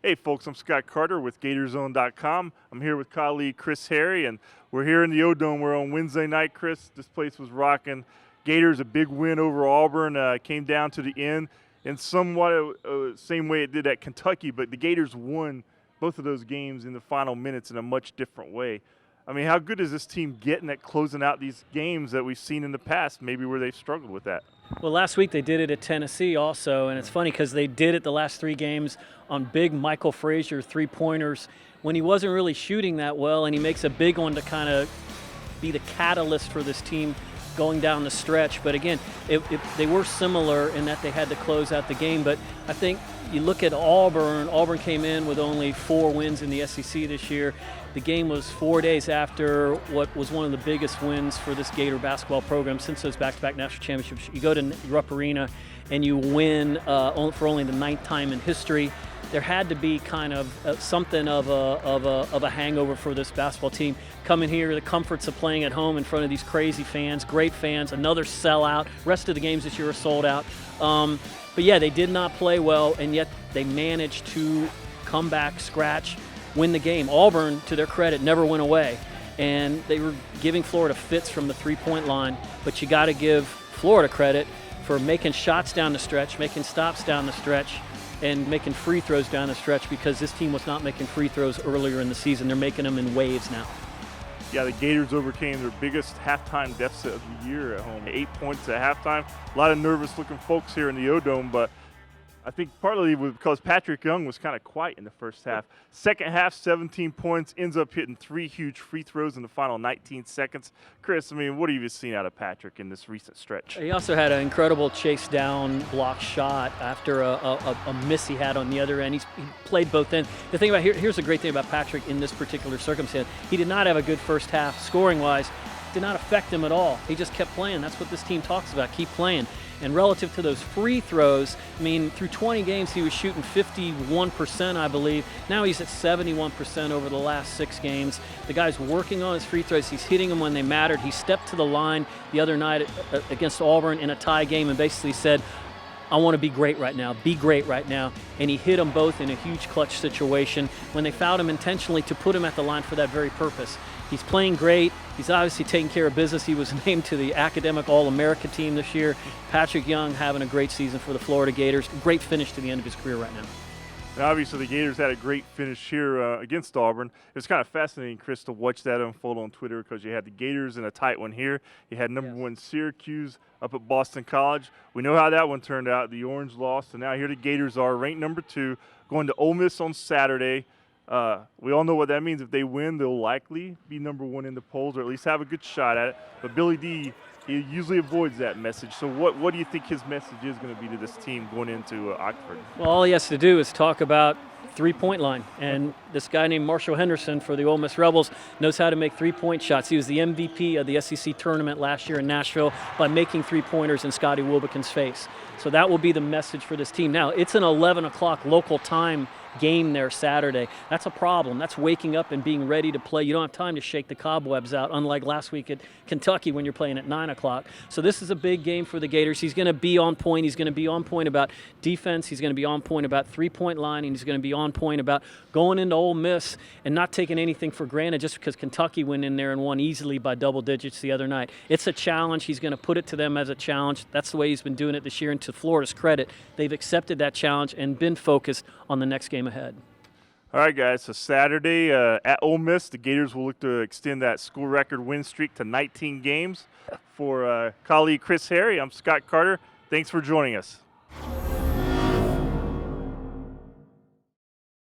Hey folks, I'm Scott Carter with Gatorzone.com. I'm here with colleague Chris Harry, and we're here in the O-Dome. We're on Wednesday night, Chris. This place was rocking. Gators, a big win over Auburn, came down to the end in somewhat same way it did at Kentucky, but the Gators won both of those games in the final minutes in a much different way. I mean, how good is this team getting at closing out these games that we've seen in the past, maybe where they've struggled with that? Well, last week they did it at Tennessee also, and it's funny because they did it the last three games on big Michael Frazier three-pointers when he wasn't really shooting that well, and he makes a big one to kind of be the catalyst for this team going down the stretch. But again, they were similar in that they had to close out the game. But I think you look at Auburn. Auburn came in with only 4 wins in the SEC this year. The game was 4 days after what was one of the biggest wins for this Gator basketball program since those back-to-back national championships. You go to Rupp Arena and you win for only the 9th time in history. There had to be kind of something of a hangover for this basketball team. Coming here, the comforts of playing at home in front of these crazy fans, great fans, another sellout. Rest of the games this year are sold out. But yeah, they did not play well, and yet they managed to come back, scratch, win the game. Auburn, to their credit, never went away, and they were giving Florida fits from the three-point line. But you got to give Florida credit for making shots down the stretch, making stops down the stretch, and making free throws down the stretch, because this team was not making free throws earlier in the season. They're making them in waves now. Yeah, the Gators overcame their biggest halftime deficit of the year at home, 8 points at halftime. A lot of nervous-looking folks here in the O-Dome, but I think partly because Patrick Young was kind of quiet in the first half. Second half, 17 points, ends up hitting 3 huge free throws in the final 19 seconds. Chris, I mean, what have you seen out of Patrick in this recent stretch? He also had an incredible chase down block shot after a miss he had on the other end. He played both ends. The thing about here's the great thing about Patrick in this particular circumstance. He did not have a good first half scoring-wise. Did not affect him at all. He just kept playing. That's what this team talks about, keep playing. And relative to those free throws, I mean, through 20 games, he was shooting 51%, I believe. Now he's at 71% over the last 6 games. The guy's working on his free throws. He's hitting them when they mattered. He stepped to the line the other night against Auburn in a tie game and basically said, I want to be great right now, be great right now. And he hit them both in a huge clutch situation when they fouled him intentionally to put him at the line for that very purpose. He's playing great. He's obviously taking care of business. He was named to the Academic All-America team this year. Patrick Young having a great season for the Florida Gators. Great finish to the end of his career right now. And obviously, the Gators had a great finish here against Auburn. It was kind of fascinating, Chris, to watch that unfold on Twitter, because you had the Gators in a tight one here. You had number 1 Syracuse up at Boston College. We know how that one turned out. The Orange lost, and now here the Gators are ranked number 2, going to Ole Miss on Saturday. We all know what that means. If they win, they'll likely be number 1 in the polls, or at least have a good shot at it. But Billy D, he usually avoids that message. So what do you think his message is going to be to this team going into Oxford? Well, all he has to do is talk about three-point line. And this guy named Marshall Henderson for the Ole Miss Rebels knows how to make three-point shots. He was the MVP of the SEC tournament last year in Nashville by making three-pointers in Scotty Wilbekin's face. So that will be the message for this team. Now, it's an 11 o'clock local time game there Saturday. That's a problem. That's waking up and being ready to play. You don't have time to shake the cobwebs out, unlike last week at Kentucky when you're playing at 9 o'clock. So this is a big game for the Gators. He's going to be on point. He's going to be on point about defense. He's going to be on point about three-point line, and he's going to be on point about going into Ole Miss and not taking anything for granted just because Kentucky went in there and won easily by double digits the other night. It's a challenge. He's going to put it to them as a challenge. That's the way he's been doing it this year, and to Florida's credit, they've accepted that challenge and been focused on the next game ahead. All right, guys, so Saturday at Ole Miss, the Gators will look to extend that school record win streak to 19 games. For colleague Chris Harry, I'm Scott Carter. Thanks for joining us.